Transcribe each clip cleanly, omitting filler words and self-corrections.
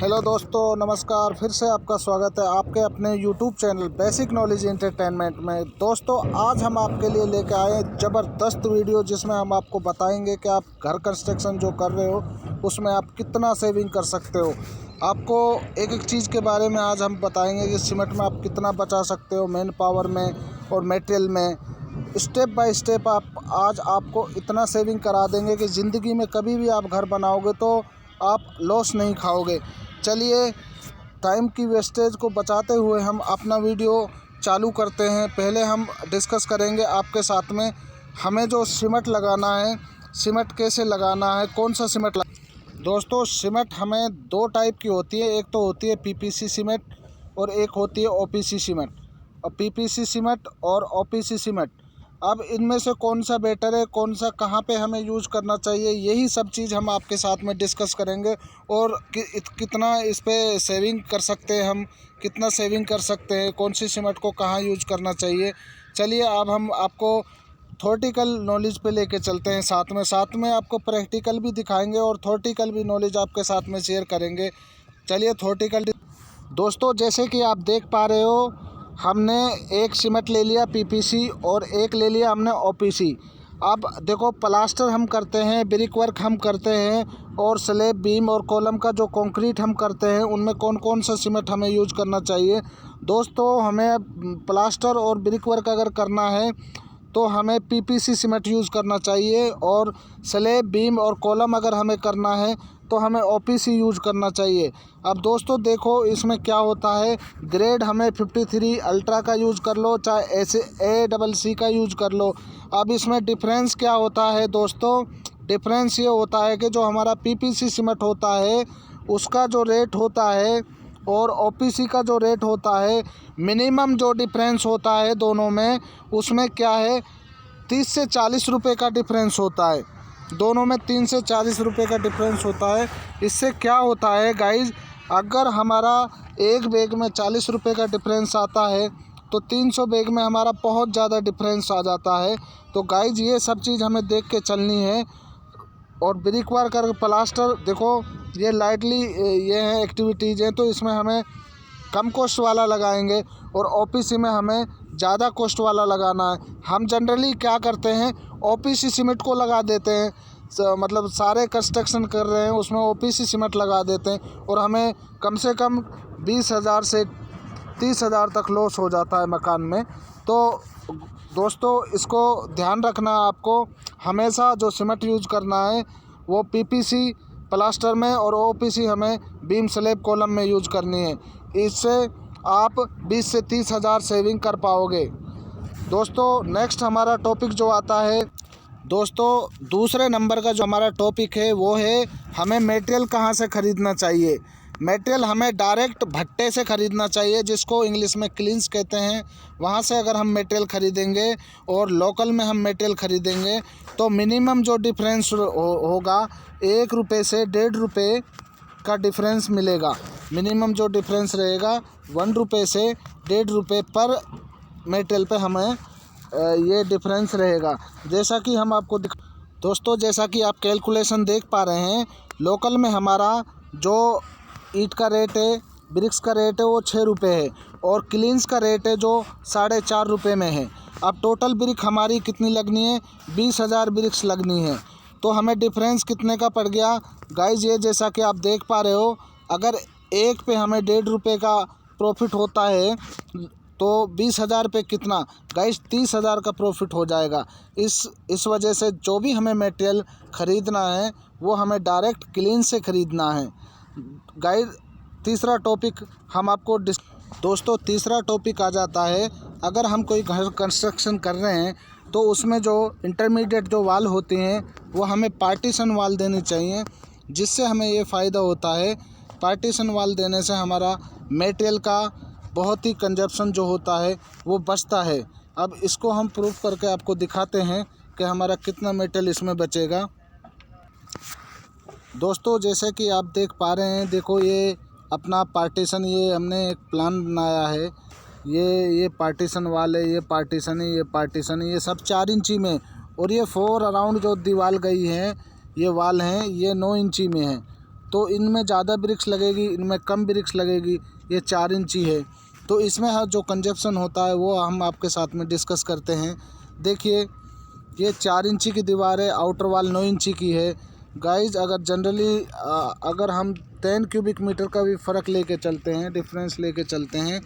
Hello दोस्तों, नमस्कार। फिर से आपका स्वागत है आपके अपने YouTube channel basic knowledge entertainment में। दोस्तों, आज हम आपके लिए लेकर आए हैं ज़बरदस्त वीडियो, जिसमें हम आपको बताएंगे कि आप घर कंस्ट्रक्शन जो कर रहे हो उसमें आप कितना सेविंग कर सकते हो। आपको एक एक चीज़ के बारे में आज हम बताएंगे कि सीमेंट में आप कितना बचा सकते हो, मैन पावर में और मटेरियल में। स्टेप बाय स्टेप आज आपको इतना सेविंग करा देंगे कि ज़िंदगी में कभी भी आप घर बनाओगे तो आप लॉस नहीं खाओगे। चलिए, टाइम की वेस्टेज को बचाते हुए हम अपना वीडियो चालू करते हैं। पहले हम डिस्कस करेंगे आपके साथ में हमें जो सीमेंट लगाना है, सीमेंट कैसे लगाना है, कौन सा सीमेंट दोस्तों, सीमेंट हमें दो टाइप की होती है। एक तो होती है पीपीसी सीमेंट और एक होती है ओपीसी सीमेंट। और पीपीसी सीमेंट और ओपीसी सीमेंट, अब इनमें से कौन सा बेटर है, कौन सा कहाँ पे हमें यूज़ करना चाहिए, यही सब चीज़ हम आपके साथ में डिस्कस करेंगे। और कितना इस पे सेविंग कर सकते हैं, हम कितना सेविंग कर सकते हैं, कौन सी सीमेंट को कहाँ यूज करना चाहिए। चलिए, अब हम आपको थ्योरेटिकल नॉलेज पे लेके चलते हैं। साथ में आपको प्रैक्टिकल भी दिखाएंगे और थ्योरेटिकल भी नॉलेज आपके साथ में शेयर करेंगे। चलिए, थ्योरेटिकल दोस्तों, जैसे कि आप देख पा रहे हो, हमने एक सीमेंट ले लिया पीपीसी और एक ले लिया हमने ओपीसी। अब देखो, प्लास्टर हम करते हैं, ब्रिक वर्क हम करते हैं और स्लैब, बीम और कॉलम का जो कंक्रीट हम करते हैं, उनमें कौन कौन सा सीमेंट हमें यूज करना चाहिए। दोस्तों, हमें प्लास्टर और ब्रिक वर्क अगर करना है तो हमें पीपीसी सीमेंट यूज़ करना चाहिए, और स्लैब, बीम और कॉलम अगर हमें करना है तो हमें ओपीसी यूज करना चाहिए। अब दोस्तों देखो, इसमें क्या होता है, ग्रेड हमें 53 अल्ट्रा का यूज़ कर लो, चाहे ऐसे ACC का यूज कर लो। अब इसमें डिफरेंस क्या होता है दोस्तों, डिफरेंस ये होता है कि जो हमारा पीपीसी सीमेंट होता है उसका जो रेट होता है और ओपीसी का जो रेट होता है, मिनिमम जो डिफरेंस होता है दोनों में, उसमें क्या है, 30 से 40 रुपये का डिफरेंस होता है। दोनों में 30 से 40 रुपये का डिफरेंस होता है। इससे क्या होता है गाइज, अगर हमारा एक बैग में 40 रुपये का डिफरेंस आता है तो 300 बैग में हमारा बहुत ज़्यादा डिफरेंस आ जाता है। तो गाइज, ये सब चीज़ हमें देख के चलनी है। और ब्रिक वर्क कर प्लास्टर, देखो ये लाइटली ये हैं एक्टिविटीज़ हैं, तो इसमें हमें कम कॉस्ट वाला लगाएंगे और ओपीसी में हमें ज़्यादा कॉस्ट वाला लगाना है। हम जनरली क्या करते हैं, ओपीसी सीमेंट को लगा देते हैं। मतलब सारे कंस्ट्रक्शन कर रहे हैं उसमें ओपीसी सीमेंट लगा देते हैं और हमें कम से कम 20,000 से 30,000 तक लॉस हो जाता है मकान में। तो दोस्तों, इसको ध्यान रखना, आपको हमेशा जो सीमेंट यूज करना है वो पीपीसी प्लास्टर में और ओपीसी हमें बीम, स्लैब, कॉलम में यूज करनी है। इससे आप 20 से 30,000 सेविंग कर पाओगे। दोस्तों, नेक्स्ट हमारा टॉपिक जो आता है, दोस्तों दूसरे नंबर का जो हमारा टॉपिक है वो है हमें मटेरियल कहाँ से ख़रीदना चाहिए। मटेरियल हमें डायरेक्ट भट्टे से ख़रीदना चाहिए, जिसको इंग्लिश में क्लिंच कहते हैं। वहाँ से अगर हम मटेरियल ख़रीदेंगे और लोकल में हम मटेरियल ख़रीदेंगे तो मिनिमम जो डिफरेंस होगा 1 रुपये से 1.5 रुपये का डिफरेंस मिलेगा। मिनिमम जो डिफरेंस रहेगा 1 रुपये से 1.5 रुपये पर मटेरियल पे हमें ये डिफरेंस रहेगा। जैसा कि हम आपको दोस्तों, जैसा कि आप कैलकुलेशन देख पा रहे हैं, लोकल में हमारा जो ईंट का रेट है, ब्रिक्स का रेट है, वो 6 रुपये है और क्लिंच का रेट है जो 4.5 रुपये में है। अब टोटल ब्रिक हमारी कितनी लगनी है, 20,000 ब्रिक्स लगनी है। तो हमें डिफरेंस कितने का पड़ गया गाइज, ये जैसा कि आप देख पा रहे हो, अगर एक पे हमें 1.5 रुपये का प्रॉफिट होता है तो 20,000 पे कितना गाइज, 30,000 का प्रॉफिट हो जाएगा। इस वजह से जो भी हमें मटेरियल ख़रीदना है वो हमें डायरेक्ट क्लीन से ख़रीदना है गाइज। तीसरा टॉपिक हम आपको दोस्तों, तीसरा टॉपिक आ जाता है, अगर हम कोई घर कंस्ट्रक्शन कर रहे हैं तो उसमें जो इंटरमीडिएट जो वाल होती हैं वो हमें पार्टीशन वाल देनी चाहिए। जिससे हमें ये फ़ायदा होता है, पार्टीशन वाल देने से हमारा मटेरियल का बहुत ही कंजप्शन जो होता है वो बचता है। अब इसको हम प्रूफ करके आपको दिखाते हैं कि हमारा कितना मटेरियल इसमें बचेगा। दोस्तों, जैसे कि आप देख पा रहे हैं, देखो ये अपना पार्टीशन, ये हमने एक प्लान बनाया है। ये पार्टीशन वाल है, ये पार्टीशन है, ये पार्टीशन है, ये सब 4 इंची में, और ये 4 अराउंड जो दीवार गई है, ये वाल हैं, ये 9 इंची में है। तो इनमें ज़्यादा ब्रिक्स लगेगी, इनमें कम ब्रिक्स लगेगी। ये 4 इंची है, तो इसमें जो कंजप्शन होता है वो हम आपके साथ में डिस्कस करते हैं। देखिए, ये 4 इंची की दीवार है, आउटर वाल 9 इंची की है। गाइज अगर जनरली अगर हम 10 क्यूबिक मीटर का भी फ़र्क लेके चलते हैं, डिफरेंस लेके चलते हैं,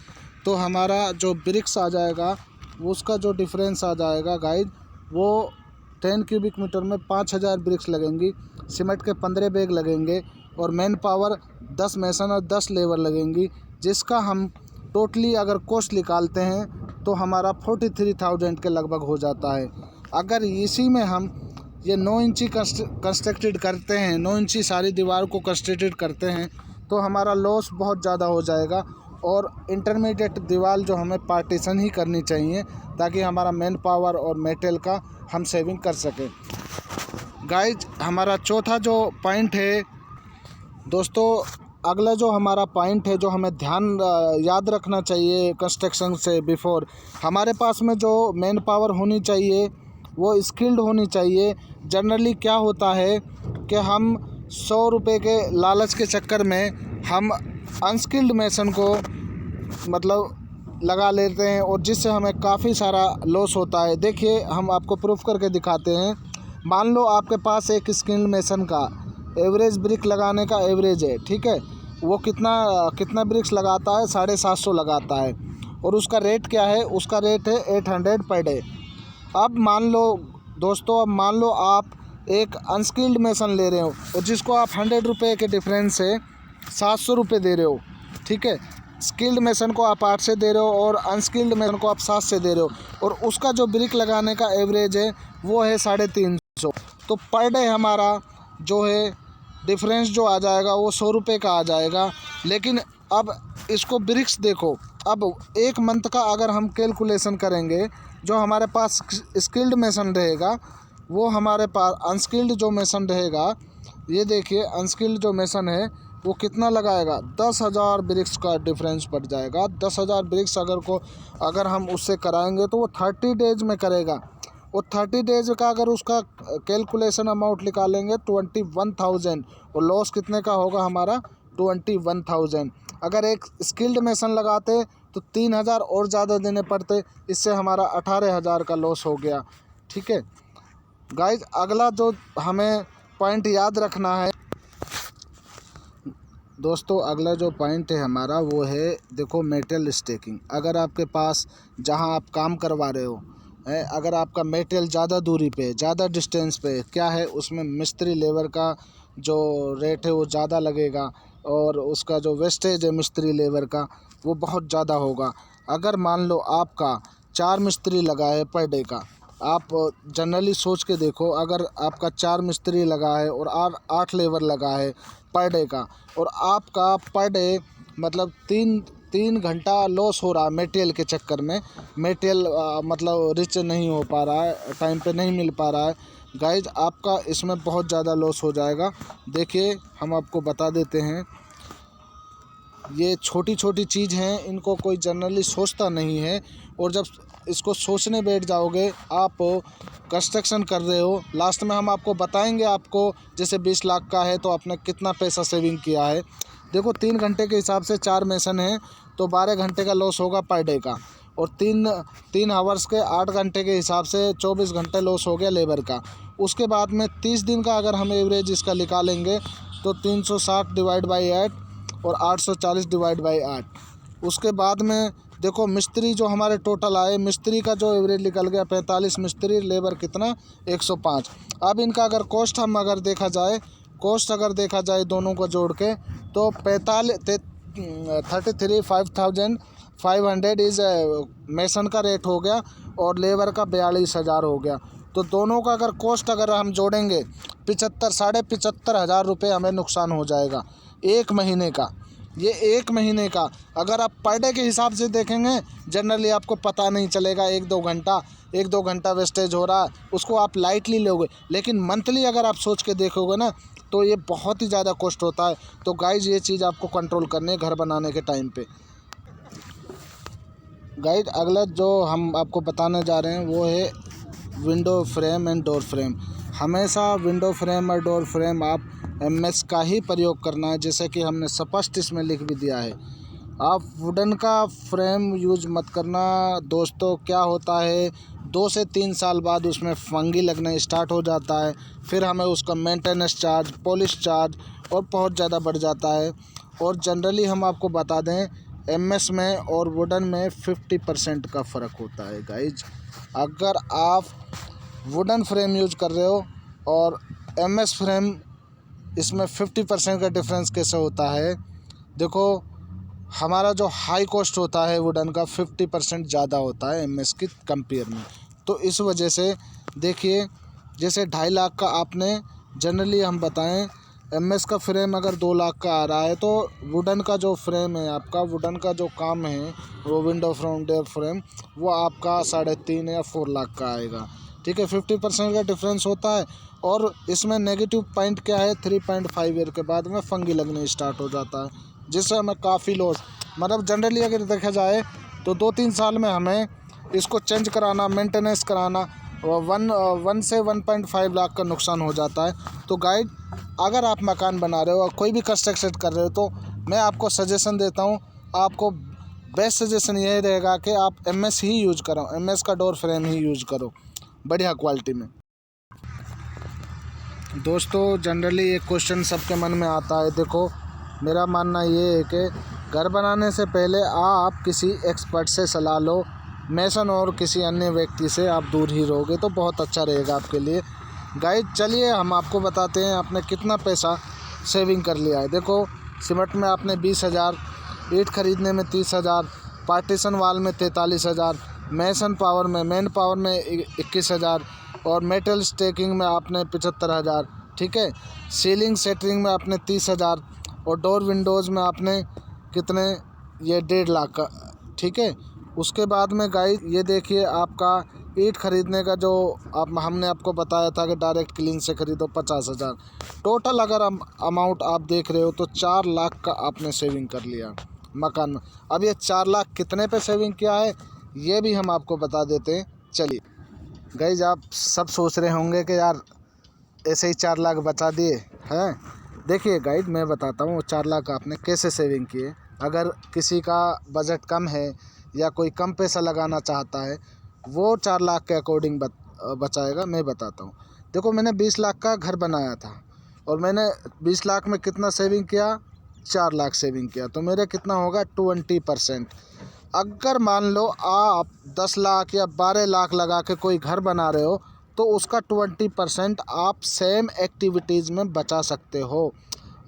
तो हमारा जो ब्रिक्स आ जाएगा उसका जो डिफरेंस आ जाएगा गाइज, वो 10 क्यूबिक मीटर में 5000 ब्रिक्स लगेंगी, सीमेंट के 15 बैग लगेंगे और मैन पावर 10 मेसन और 10 लेबर लगेंगी, जिसका हम टोटली अगर कॉस्ट निकालते हैं तो हमारा 43,000 के लगभग हो जाता है। अगर इसी में हम ये 9 इंची कंस्ट्रक्टेड करते हैं, 9 इंची सारी दीवार को कंस्ट्रक्टेड करते हैं, तो हमारा लॉस बहुत ज़्यादा हो जाएगा। और इंटरमीडिएट दीवार जो हमें पार्टीशन ही करनी चाहिए, ताकि हमारा मैन पावर और मेटेरियल का हम सेविंग कर सकें। गाइज हमारा चौथा जो पॉइंट है दोस्तों, अगला जो हमारा पॉइंट है जो हमें याद रखना चाहिए कंस्ट्रक्शन से बिफोर, हमारे पास में जो मैन पावर होनी चाहिए वो स्किल्ड होनी चाहिए। जनरली क्या होता है कि हम 100 रुपये के लालच के चक्कर में हम अनस्किल्ड मेसन को मतलब लगा लेते हैं, और जिससे हमें काफ़ी सारा लॉस होता है। देखिए, हम आपको प्रूफ करके दिखाते हैं। मान लो आपके पास एक स्किल्ड मेसन का एवरेज ब्रिक लगाने का एवरेज है, ठीक है, वो कितना ब्रिक्स लगाता है, 750 लगाता है, और उसका रेट क्या है, उसका रेट है 800 पर डे। अब मान लो दोस्तों, आप एक अनस्किल्ड मेसन ले रहे हो और जिसको आप 100 रुपये के डिफरेंस से 700 रुपये दे रहे हो, ठीक है। स्किल्ड मेसन को आप 8 से दे रहे हो और अनस्किल्ड मेसन को आप 7 से दे रहे हो, और उसका जो ब्रिक लगाने का एवरेज है वो है 350। तो पर डे हमारा जो है डिफरेंस जो आ जाएगा वो 100 रुपये का आ जाएगा। लेकिन अब इसको ब्रिक्स देखो, अब एक मंथ का अगर हम कैलकुलेशन करेंगे, जो हमारे पास स्किल्ड मेसन रहेगा वो हमारे पास अनस्किल्ड जो मेसन रहेगा, ये देखिए अनस्किल्ड जो मेसन है वो कितना लगाएगा, 10,000 ब्रिक्स का डिफरेंस पड़ जाएगा। 10,000 ब्रिक्स अगर हम उससे कराएंगे तो वो 30 डेज में करेगा, और 30 डेज का अगर उसका कैलकुलेशन अमाउंट निकालेंगे 21,000, और लॉस कितने का होगा हमारा 21,000। अगर एक स्किल्ड मेसन लगाते तो 3,000 और ज़्यादा देने पड़ते, इससे हमारा 18,000 का लॉस हो गया, ठीक है। गाइज अगला जो हमें पॉइंट याद रखना है दोस्तों, अगला जो पॉइंट है हमारा वो है, देखो, मेटेरियल स्टैकिंग। अगर आपके पास जहां आप काम करवा रहे हो अगर आपका मेटेरियल ज़्यादा दूरी पे, ज़्यादा डिस्टेंस पे क्या है, उसमें मिस्त्री लेबर का जो रेट है वो ज़्यादा लगेगा, और उसका जो वेस्टेज है मिस्त्री लेबर का वो बहुत ज़्यादा होगा। अगर मान लो आपका 4 मिस्त्री लगा है पर डे का, आप जनरली सोच के देखो, अगर आपका 4 मिस्त्री लगा है और 8 लेबर लगा है पर डे का, और आपका पर डे मतलब 3 घंटा लॉस हो रहा है मटेरियल के चक्कर में, मटेरियल मतलब रिच नहीं हो पा रहा है, टाइम पे नहीं मिल पा रहा है, गाइज आपका इसमें बहुत ज़्यादा लॉस हो जाएगा। देखिए, हम आपको बता देते हैं, ये छोटी छोटी चीज़ हैं, इनको कोई जनरली सोचता नहीं है, और जब इसको सोचने बैठ जाओगे, आप कंस्ट्रक्शन कर रहे हो, लास्ट में हम आपको बताएंगे, आपको जैसे 20 लाख का है तो आपने कितना पैसा सेविंग किया है। देखो, 3 घंटे के हिसाब से 4 मेसन है तो 12 घंटे का लॉस होगा पर डे का, और 3 आवर्स के 8 घंटे के हिसाब से 24 घंटे लॉस हो गया लेबर का। उसके बाद में 30 दिन का अगर हम एवरेज इसका निकालेंगे तो 360 डिवाइड बाई 8 और 840 डिवाइड बाई 8। उसके बाद में देखो, मिस्त्री जो हमारे टोटल आए, मिस्त्री का जो एवरेज निकल गया 45 मिस्त्री, लेबर कितना 105। अब इनका अगर कॉस्ट अगर देखा जाए दोनों को जोड़ के, तो 35,500 इज़ मेसन का रेट हो गया और लेबर का 42,000 हो गया। तो दोनों का अगर कॉस्ट अगर हम जोड़ेंगे 75,500 रुपये हमें नुकसान हो जाएगा एक महीने का। ये एक महीने का अगर आप पर डे के हिसाब से देखेंगे, जनरली आपको पता नहीं चलेगा, 1-2 घंटा वेस्टेज हो रहा है, उसको आप लाइटली लोगे। लेकिन मंथली अगर आप सोच के देखोगे ना, तो ये बहुत ही ज़्यादा कॉस्ट होता है। तो गाइज, ये चीज़ आपको कंट्रोल करनी है घर बनाने के टाइम पे। गाइज अगला जो हम आपको बताने जा रहे हैं वो है window frame and door frame. हमेशा विंडो फ्रेम और डोर फ्रेम आप MS का ही प्रयोग करना है, जैसे कि हमने स्पष्ट इसमें लिख भी दिया है। आप वुडन का फ्रेम यूज मत करना दोस्तों। क्या होता है 2 से 3 साल बाद उसमें फंगी लगना स्टार्ट हो जाता है, फिर हमें उसका मेंटेनेंस चार्ज, पॉलिश चार्ज और बहुत ज़्यादा बढ़ जाता है। और जनरली हम आपको बता दें MS में और वुडन में 50% का फ़र्क होता है गाइज। अगर आप वुडन फ्रेम यूज कर रहे हो और MS फ्रेम, इसमें 50% का डिफरेंस कैसे होता है? देखो, हमारा जो हाई कॉस्ट होता है वुडन का 50% ज़्यादा होता है MS की कंपेयर में। तो इस वजह से देखिए, जैसे 2.5 लाख का आपने जनरली हम बताएं MS का फ्रेम अगर 2 लाख का आ रहा है, तो वुडन का जो फ्रेम है आपका, वुडन का जो काम है वो विंडो फ्रंट डोर फ्रेम, वो आपका 3.5 या 4 लाख का आएगा। ठीक है, 50% का डिफरेंस होता है। और इसमें नेगेटिव पॉइंट क्या है, 3.5 ईयर के बाद में फंगी लगने स्टार्ट हो जाता है, जिससे हमें काफ़ी लॉस, मतलब जनरली अगर देखा जाए तो 2-3 साल में हमें इसको चेंज कराना, मेंटेनेंस कराना 1 से 1.5 लाख का नुकसान हो जाता है। तो गाइड, अगर आप मकान बना रहे हो और कोई भी कंस्ट्रक्शन कर रहे हो, तो मैं आपको सजेशन देता हूँ, आपको बेस्ट सजेशन यही रहेगा कि आप MS ही यूज करो, MS का डोर फ्रेम ही यूज करो बढ़िया क्वालिटी में। दोस्तों जनरली एक क्वेश्चन सबके मन में आता है, देखो मेरा मानना ये है कि घर बनाने से पहले आप किसी एक्सपर्ट से सलाह लो, मेसन और किसी अन्य व्यक्ति से आप दूर ही रहोगे तो बहुत अच्छा रहेगा आपके लिए। गाइड चलिए हम आपको बताते हैं आपने कितना पैसा सेविंग कर लिया है। देखो, सीमेंट में आपने 20,000, ईंट खरीदने में 30,000, पार्टीशन वाल में 43,000, मेसन पावर में, मैन पावर में 21,000 और मेटल स्टेकिंग में आपने 75,000। ठीक है, सीलिंग सेटरिंग में आपने 30,000 और डोर विंडोज़ में आपने कितने, ये 1.5 लाख का। ठीक है, उसके बाद में गाइस ये देखिए, आपका ईंट खरीदने का जो हमने आपको बताया था कि डायरेक्ट क्लीन से खरीदो 50,000। टोटल अगर अमाउंट आप देख रहे हो तो 4 लाख का आपने सेविंग कर लिया मकान में। अब ये 4 लाख कितने पे सेविंग किया है ये भी हम आपको बता देते हैं। चलिए गाइस, आप सब सोच रहे होंगे कि यार ऐसे ही 4 लाख बचा दिए हैं। देखिए गाइड, मैं बताता हूँ 4 लाख आपने कैसे सेविंग किए। अगर किसी का बजट कम है या कोई कम पैसा लगाना चाहता है, वो 4 लाख के अकॉर्डिंग बचाएगा। मैं बताता हूँ। देखो, मैंने 20 लाख का घर बनाया था और मैंने 20 लाख में कितना सेविंग किया, 4 लाख सेविंग किया, तो मेरे कितना होगा 20%। अगर मान लो आप 10 लाख या 12 लाख लगा के कोई घर बना रहे हो, तो उसका 20% आप सेम एक्टिविटीज़ में बचा सकते हो।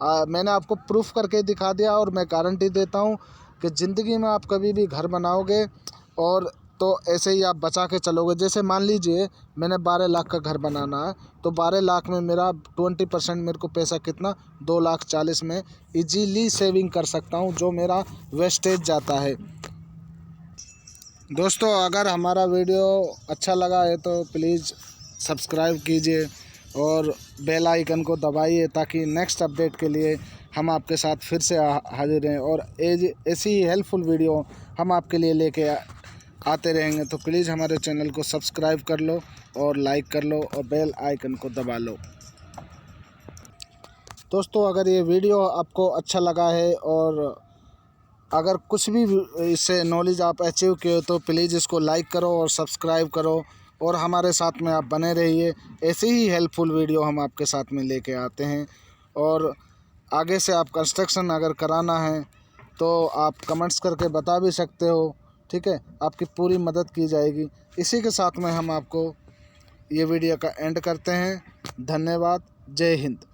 मैंने आपको प्रूफ करके दिखा दिया और मैं गारंटी देता हूँ कि ज़िंदगी में आप कभी भी घर बनाओगे और तो ऐसे ही आप बचा के चलोगे। जैसे मान लीजिए मैंने 12 लाख का घर बनाना है, तो 12 लाख में मेरा 20% मेरे को पैसा कितना 2,40,000 में इजीली सेविंग कर सकता हूँ, जो मेरा वेस्टेज जाता है। दोस्तों अगर हमारा वीडियो अच्छा लगा है तो प्लीज़ सब्सक्राइब कीजिए और बेल आइकन को दबाइए, ताकि नेक्स्ट अपडेट के लिए हम आपके साथ फिर से हाजिर हैं और ऐसी ही हेल्पफुल वीडियो हम आपके लिए लेके आते रहेंगे। तो प्लीज़ हमारे चैनल को सब्सक्राइब कर लो और लाइक कर लो और बेल आइकन को दबा लो। दोस्तों अगर ये वीडियो आपको अच्छा लगा है और अगर कुछ भी इससे नॉलेज आप अचीव किए हो, तो प्लीज़ इसको लाइक करो और सब्सक्राइब करो और हमारे साथ में आप बने रहिए। ऐसे ही हेल्पफुल वीडियो हम आपके साथ में लेके आते हैं। और आगे से आप कंस्ट्रक्शन अगर कराना है तो आप कमेंट्स करके बता भी सकते हो। ठीक है, आपकी पूरी मदद की जाएगी। इसी के साथ में हम आपको ये वीडियो का एंड करते हैं। धन्यवाद। जय हिंद।